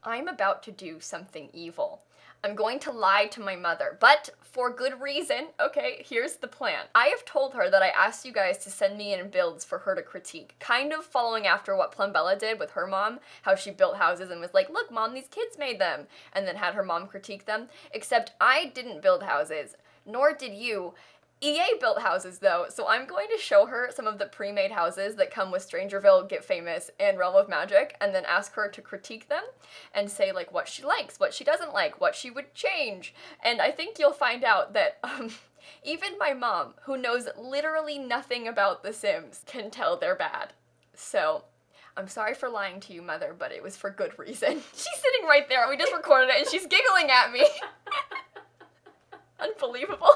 I'm about to do something evil. I'm going to lie to my mother, but for good reason. Okay, here's the plan. I have told her that I asked you guys to send me in builds for her to critique, kind of following after what Plumbella did with her mom, how she built houses and was like, look, Mom, these kids made them, and then had her mom critique them, except I didn't build houses, nor did you. EA built houses, though, so I'm going to show her some of the pre-made houses that come with StrangerVille, Get Famous, and Realm of Magic, and then ask her to critique them and say, like, what she likes, what she doesn't like, what she would change. And I think you'll find out that, even my mom, who knows literally nothing about The Sims, can tell they're bad. So, I'm sorry for lying to you, Mother, but it was for good reason. She's sitting right there, we just recorded it, and she's giggling at me. Unbelievable.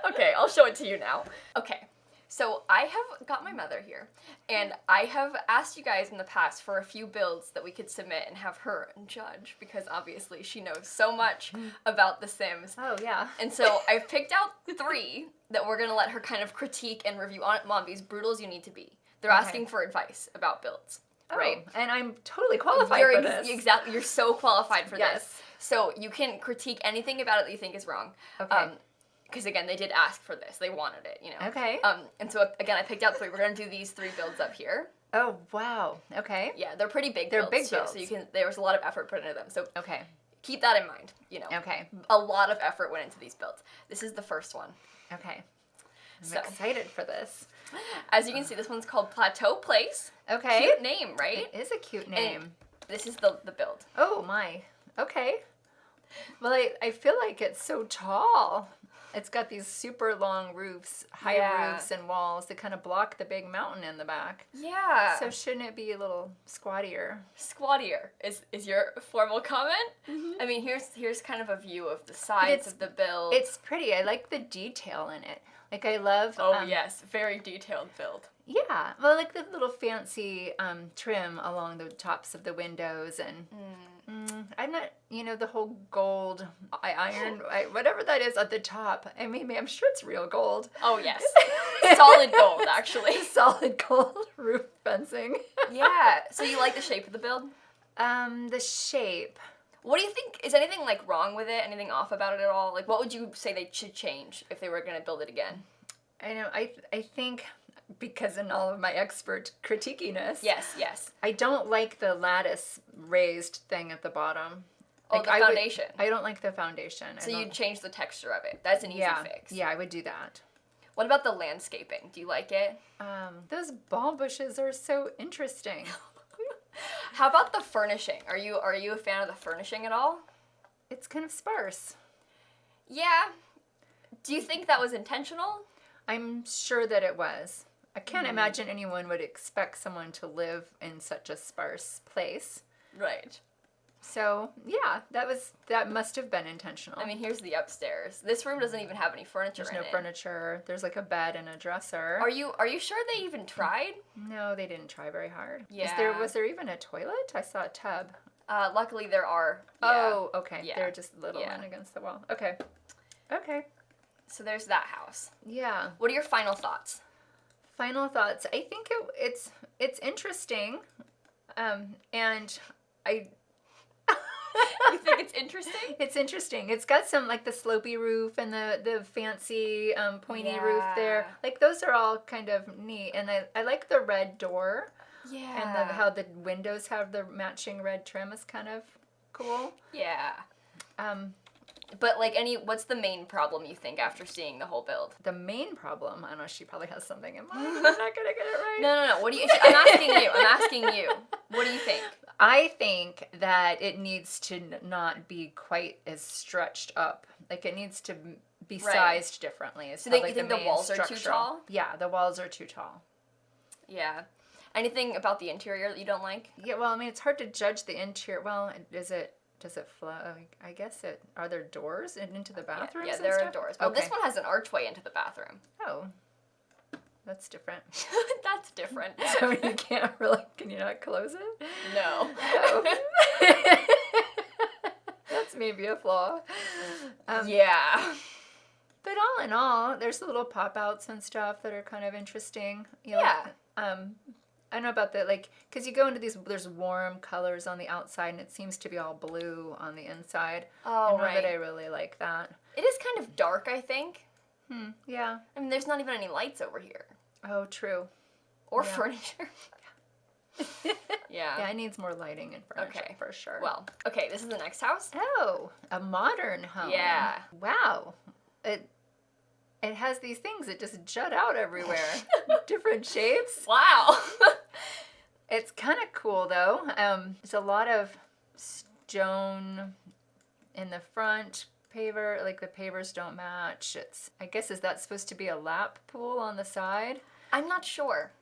Okay, I'll show it to you now. Okay, so I have got my mother here, and I have asked you guys in the past for a few builds that we could submit and have her judge, because obviously she knows so much about The Sims. Oh, yeah. And so I've picked out 3 that we're gonna let her kind of critique and review on. Mom, be as brutal as you need to be. They're asking for advice about builds, right? And I'm totally qualified for this. Exactly, you're so qualified for Yes. this. So you can critique anything about it that you think is wrong. Okay. Because again, they did ask for this. They wanted it, you know. Okay. And so again, I picked out 3. We're gonna do these 3 builds up here. Oh, wow. Okay. Yeah, they're pretty big They're builds big too. builds. So you can. There was a lot of effort put into them. So Okay. keep that in mind. You know. Okay. A lot of effort went into these builds. This is the first one. Okay. I'm So. excited for this. As you can see, this one's called Plateau Place. Okay. Cute name, right? It is a cute name. And this is the build. Oh, my. Okay. Well, I feel like it's so tall. It's got these super long roofs, high roofs and walls that kind of block the big mountain in the back. Yeah. So shouldn't it be a little squattier? Squattier is your formal comment. I mean, here's kind of a view of the sides of the build. It's pretty. I like the detail in it. Like, I love... Oh, yes. Very detailed build. Yeah. Well, like the little fancy trim along the tops of the windows and... I'm not, the whole gold iron, whatever that is at the top. I mean, I'm sure it's real gold. Oh, yes. Solid gold, actually. Solid gold roof fencing. Yeah. So you like the shape of the build? The shape. What do you think? Is anything, like, wrong with it? Anything off about it at all? Like, what would you say they should change if they were going to build it again? I know. I think... because in all of my expert critiquiness. Yes. I don't like the lattice raised thing at the bottom. Oh, Like, the foundation. I don't like the foundation. So you'd change the texture of it. That's an easy fix. Yeah, I would do that. What about the landscaping? Do you like it? Those ball bushes are so interesting. How about the furnishing? Are you a fan of the furnishing at all? It's kind of sparse. Yeah. Do you think that was intentional? I'm sure that it was. I can't imagine anyone would expect someone to live in such a sparse place. Right. So, yeah, that must have been intentional. I mean, here's the upstairs. This room doesn't even have any furniture There's in no it. furniture. There's like a bed and a dresser. Are you sure they even tried? No, they didn't try very hard. Yeah. Was there even a toilet? I saw a tub. Luckily there are. Yeah. Oh, okay. Yeah. They're just little one against the wall. Okay. Okay. So there's that house. Yeah. What are your final thoughts? Final thoughts. I think it's interesting, and I. You think it's interesting? It's interesting. It's got some, like, the slopey roof and the fancy pointy roof there. Like, those are all kind of neat, and I like the red door. Yeah. And how the windows have the matching red trim is kind of cool. Yeah. But, like, what's the main problem you think after seeing the whole build? The main problem, I don't know, she probably has something in mind. I'm not gonna get it right. No. What do you? I'm asking you. What do you think? I think that it needs to not be quite as stretched up. Like, it needs to be sized differently. So you think the walls are too tall? Yeah, the walls are too tall. Yeah. Anything about the interior that you don't like? Yeah, well, I mean, it's hard to judge the interior. Well, does it flow? I guess it. Are there doors into the bathrooms? Yeah, there are doors. Well, this one has an archway into the bathroom. Oh, that's different. That's different. So you can't really. Can you not close it? No. Oh. That's maybe a flaw. Yeah. But all in all, there's little pop outs and stuff that are kind of interesting. I don't know about the, like, because you go into these, there's warm colors on the outside, and it seems to be all blue on the inside. I Oh, don't know right. that I really like that. It is kind of dark, I think. Yeah. I mean, there's not even any lights over here. Oh, true. Or Yeah. furniture. Yeah. Yeah, it needs more lighting and furniture, Okay. for sure. Well, okay, this is the next house. Oh, a modern home. Yeah. Wow. It has these things that just jut out everywhere. Different shapes. Wow. It's kind of cool, though. There's a lot of stone in the front paver. Like, the pavers don't match. I guess, is that supposed to be a lap pool on the side? I'm not sure.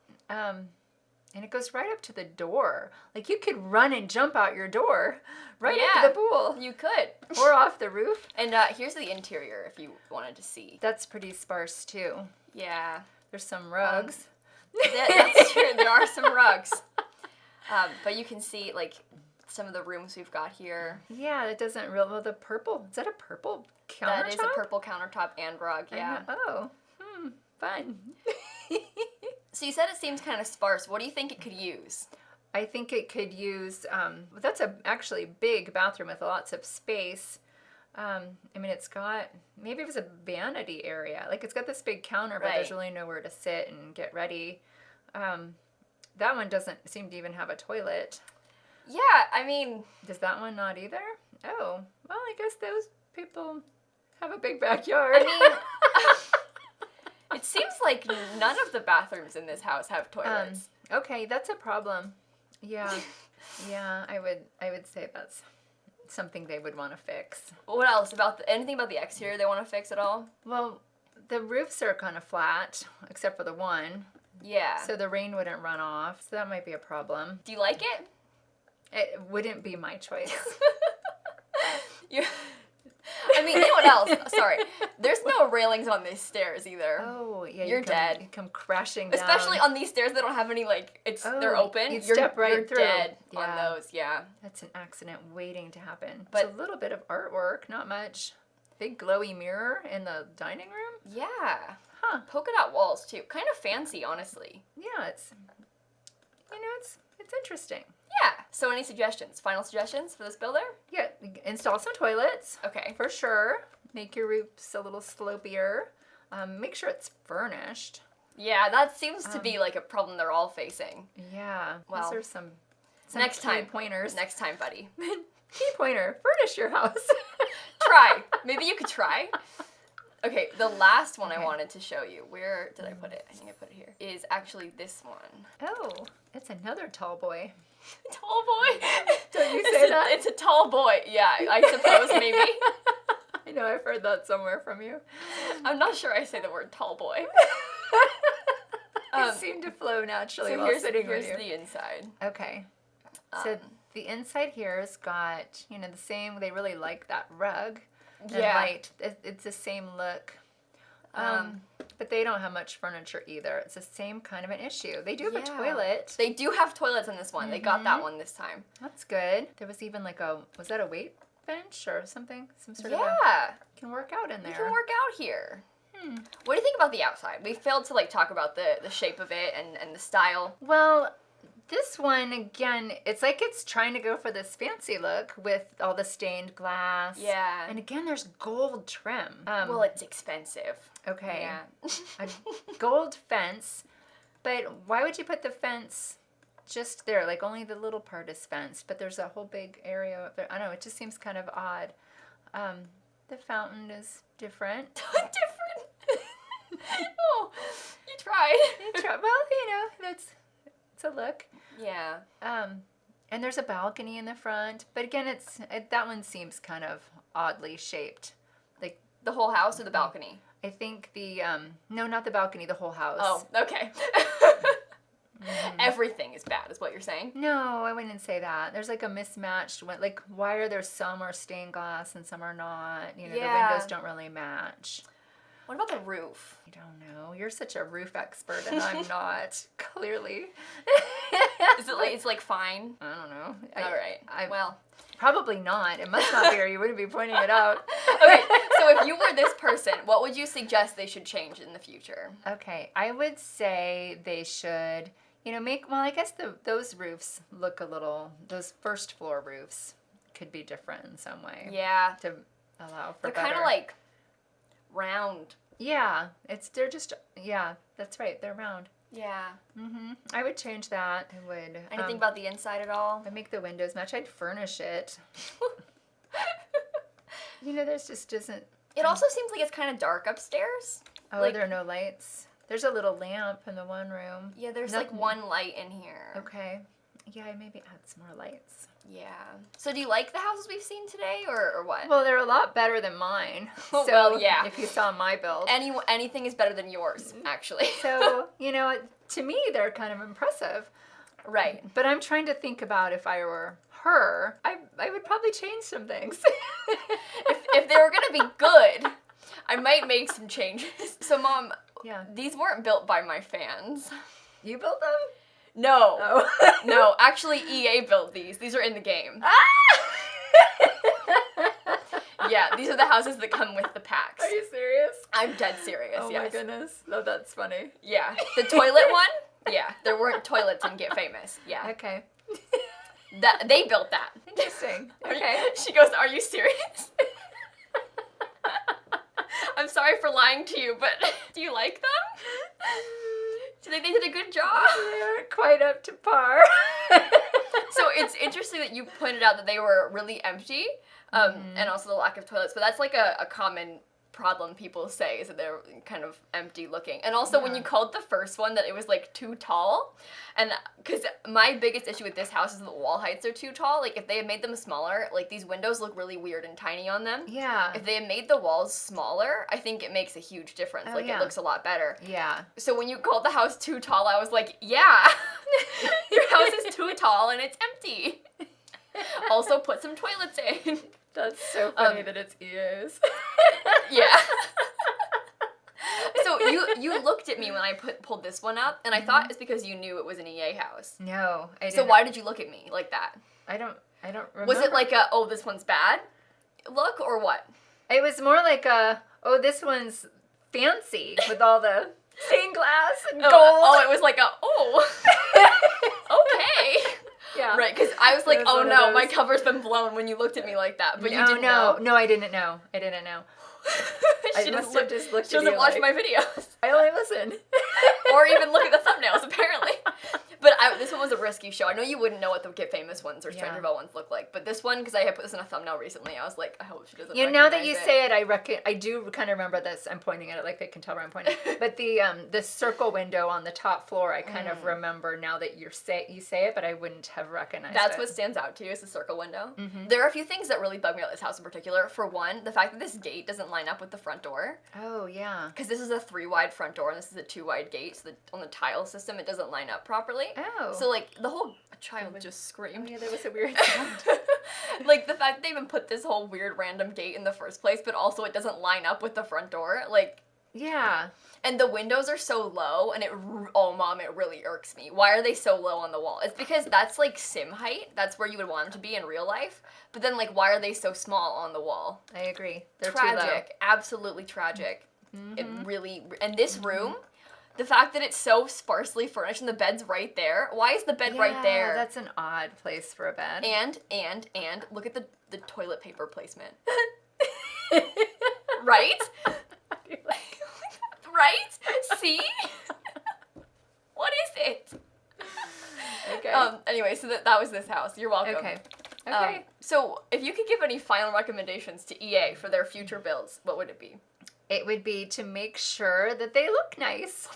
And it goes right up to the door. Like, you could run and jump out your door right Yeah. into the pool. You could. Or off the roof. And here's the interior if you wanted to see. That's pretty sparse, too. Yeah. There's some rugs. That's true. There are some rugs. But you can see, like, some of the rooms we've got here. Yeah, it doesn't really... Well, the purple... Is that a purple countertop? That is a purple countertop and rug, yeah. Oh, fun. So you said it seems kind of sparse. What do you think it could use? I think it could use... that's a actually big bathroom with lots of space. I mean, it's got... Maybe it was a vanity area. Like, it's got this big counter, but there's Right. really nowhere to sit and get ready. That one doesn't seem to even have a toilet. Yeah, I mean... Does that one not either? Oh, well, I guess those people have a big backyard. I mean... It seems like none of the bathrooms in this house have toilets. Okay, that's a problem. Yeah. Yeah, I would say that's something they would want to fix. What else? Anything about the exterior they want to fix at all? Well, the roofs are kind of flat, except for the one. Yeah. So the rain wouldn't run off. So that might be a problem. Do you like it? It wouldn't be my choice. I mean, you know what else? Sorry. There's no railings on these stairs either. Oh, yeah. You're dead. You come crashing down. Especially on these stairs, they don't have any, like, they're open. You step right you're through. dead Yeah. on those, yeah. That's an accident waiting to happen. But it's a little bit of artwork, not much. Big glowy mirror in the dining room. Yeah. Huh. Polka dot walls, too. Kind of fancy, honestly. Yeah, it's interesting. Yeah. So any suggestions? Final suggestions for this builder? Yeah, install some toilets. Okay. For sure. Make your roofs a little slopier. Make sure it's furnished. Yeah, that seems to be like a problem they're all facing. Yeah. Well, those are some next key time pointers. Next time, buddy. Key pointer. Furnish your house. Try. Maybe you could try. Okay, the last one I wanted to show you, where did I put it? I think I put it here, is actually this one. Oh, it's another tall boy. Tall boy? Don't you say that? It's a tall boy. Yeah, I suppose maybe. I know, I've heard that somewhere from you. I'm not sure I say the word tall boy. It seemed to flow naturally So while sitting with here's you. the inside. Okay. So the inside here has got, the same, they really like that rug. And Yeah. light. It's the same look. But they don't have much furniture either. It's the same kind of an issue. They do have a toilet. They do have toilets in this one. They got that one this time. That's good. There was even like was that a weight bench or something? Some sort of Yeah. you can work out in there. You can work out here. What do you think about the outside? We failed to talk about the shape of it and the style. Well, this one, again, it's like it's trying to go for this fancy look with all the stained glass. Yeah. And again, there's gold trim. Well, it's expensive. Okay. Yeah. A gold fence. But why would you put the fence just there? Like, only the little part is fenced, but there's a whole big area up there. I don't know, it just seems kind of odd. The fountain is different. Different. Oh, you tried. Well, it's a look. Yeah. And there's a balcony in the front, but again, that one seems kind of oddly shaped. Like The whole house or the balcony? I think no, not the balcony, the whole house. Oh, okay. Everything is bad, is what you're saying? No, I wouldn't say that. There's like a mismatched one. Like, why are there some are stained glass and some are not? The windows don't really match. What about the roof? I don't know. You're such a roof expert, and I'm not. Clearly. It's like fine? I don't know. All right. Well. Probably not. It must not be, or you wouldn't be pointing it out. Okay, so if you were this person, what would you suggest they should change in the future? Okay, I would say they should I guess those roofs look a little, those first floor roofs could be different in some way. Yeah. To allow for They're better. kind of like round. Yeah, that's right. They're round. Yeah. I would change that. I would. Anything about the inside at all? I'd make the windows match. I'd furnish it. There's just isn't. It also seems like it's kind of dark upstairs. Oh, like, there are no lights. There's a little lamp in the one room. Yeah, there's Nothing. like one light in here. Okay. Yeah, I maybe add some more lights. Yeah. So do you like the houses we've seen today, or what? Well, they're a lot better than mine. So Well, yeah. If you saw my build. Anything is better than yours, actually. So, to me, they're kind of impressive. Right. But I'm trying to think about if I were her, I would probably change some things. if they were gonna be good, I might make some changes. So, Mom, Yeah. these weren't built by my fans. You built them? No. Oh. No, actually, EA built these. These are in the game. Yeah, these are the houses that come with the packs. Are you serious? I'm dead serious, Oh yes. my goodness. Oh, that's funny. Yeah. The toilet one? Yeah. There weren't toilets in Get Famous. Yeah. Okay. They built that. Interesting. Are you- Okay. She goes, "Are you serious?" I'm sorry for lying to you, but do you like them? Do you think they did a good job? They aren't quite up to par. So it's interesting that you pointed out that they were really empty, and also the lack of toilets. But that's like a common problem people say, is that they're kind of empty looking. And also when you called the first one that it was like too tall, and because my biggest issue with this house is that the wall heights are too tall. Like if they had made them smaller, like these windows look really weird and tiny on them. Yeah. If they had made the walls smaller, I think it makes a huge difference. Oh, Like yeah. it looks a lot better. Yeah. So when you called the house too tall, I was like, yeah, your house is too tall and it's empty. Also put some toilets in. That's so funny that it's EA's. Yeah. So you looked at me when I pulled this one up, and I thought it's because you knew it was an EA house. No, I didn't. So why did you look at me like that? I don't remember. Was it like oh, this one's bad look, or what? It was more like oh, this one's fancy with all the stained glass and gold. Oh, it was like okay. Yeah. Right, because I was like, It was oh one of no, my those- cover's been blown when you looked at me like that. But you didn't no, know. no, I didn't know. I didn't know. She must have just looked She at doesn't you watch like- my videos. I only listen. Or even look at the thumbnails, apparently. But this one was a risky show. I know you wouldn't know what the Get Famous ones or Yeah. StrangerVille ones look like, but this one, because I had put this in a thumbnail recently, I was like, I hope she doesn't Now that recognize you it. say it, I do kind of remember this. I'm pointing at it like they can tell where I'm pointing. But the circle window on the top floor, I kind of remember now that you say it, but I wouldn't have recognized That's it. what stands out to you is the circle window. Mm-hmm. There are a few things that really bug me about this house in particular. For one, the fact that this gate doesn't line up with the front door. Oh, yeah. Because this is a 3-wide front door and this is a 2-wide gate, so on the tile system it doesn't line up properly. Oh. So like the whole child just screamed. Yeah, that was a weird sound. Like the fact that they even put this whole weird random gate in the first place, but also it doesn't line up with the front door. Like, Yeah. and the windows are so low, and oh mom, it really irks me. Why are they so low on the wall? It's because that's like sim height. That's where you would want them to be in real life. But then like, why are they so small on the wall? I agree. They're Tragic, absolutely tragic. Mm-hmm. It really, and this room, the fact that it's so sparsely furnished and the bed's right there. Why is the bed too low. right there? That's an odd place for a bed. And look at the toilet paper placement. Right? Right? See? What is it? Okay. Anyway, so that was this house. You're welcome. Okay. Okay. So if you could give any final recommendations to EA for their future builds, what would it be? It would be to make sure that they look nice,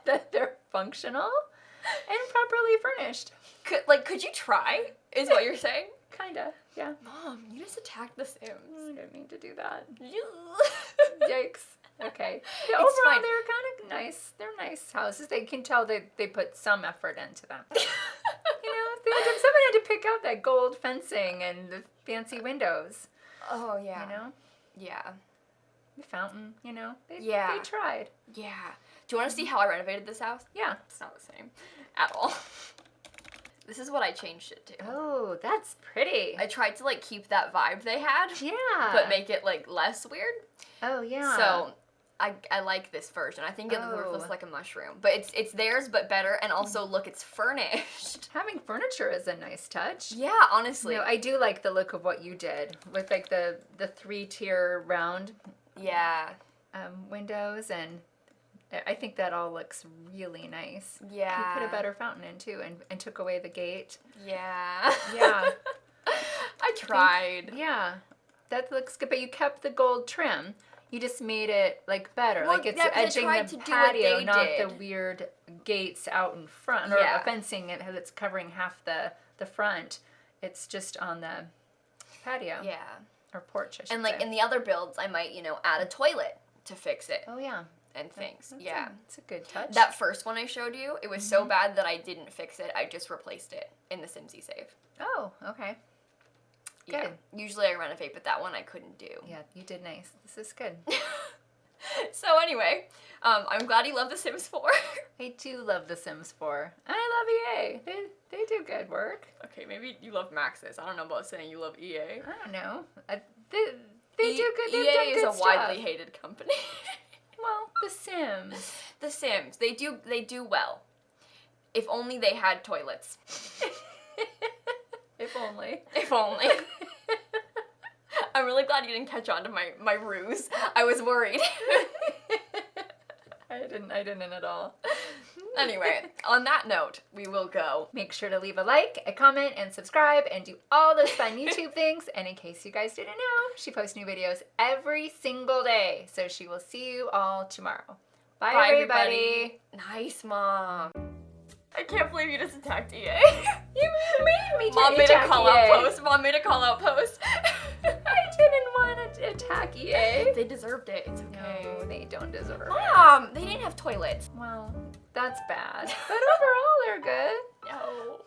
that they're functional, and properly furnished. Could you try? Is what you're saying? Kinda, yeah. Mom, you just attacked The Sims. I didn't mean to do that. You- Yikes. Okay. Yeah, It's overall, fine. they're kind of nice. They're nice houses. They can tell they put some effort into them. Someone had to pick out that gold fencing and the fancy windows. Oh yeah. Yeah. The fountain. They Yeah. tried. Yeah. Do you want to see how I renovated this house? Yeah. It's not the same at all. This is what I changed it to. Oh, that's pretty. I tried to keep that vibe they had, Yeah. but make it less weird. Oh yeah. So I like this version. I think the roof looks Oh. like a mushroom. But it's theirs, but better. And also, look, it's furnished. Having furniture is a nice touch. Yeah, honestly. No, I do like the look of what you did with like the 3-tier round Yeah. windows, and I think that all looks really nice. Yeah. You put a better fountain in too, and took away the gate. Yeah. Yeah. I tried. Yeah, that looks good. But you kept the gold trim. You just made it like better. Well, like it's yeah, 'cause I edging tried the to do what patio, they not did. the weird gates out in front or Yeah. a fencing that's covering half the front. It's just on the patio Yeah. or porch, I should And like say. in the other builds, I might, add a toilet to fix it Oh yeah, and things. that's it's a good touch. That first one I showed you, it was so bad that I didn't fix it. I just replaced it in the Simsie save. Oh, okay. Yeah. Good. Usually I renovate, but that one I couldn't do. Yeah, you did nice. This is good. So anyway, I'm glad you love The Sims 4. I do love The Sims 4. And I love EA. They do good work. Okay, maybe you love Maxis. I don't know about saying you love EA. I don't know. They do good. They've EA done is good a widely stuff. hated company. Well, The Sims. The Sims, they do well. If only they had toilets. If only. If only. I'm really glad you didn't catch on to my ruse. I was worried. I didn't at all. Anyway, on that note, we will go. Make sure to leave a like, a comment, and subscribe, and do all those fun YouTube things. And in case you guys didn't know, she posts new videos every single day. So she will see you all tomorrow. Bye everybody. Nice, Mom. I can't believe you just attacked EA. You made me Mom made a attack call EA. out post. Mom made a call out post. I didn't want to attack EA. They deserved it. It's okay. No, they don't deserve it. Mom, they didn't have toilets. Well, that's bad. But overall, they're good. No.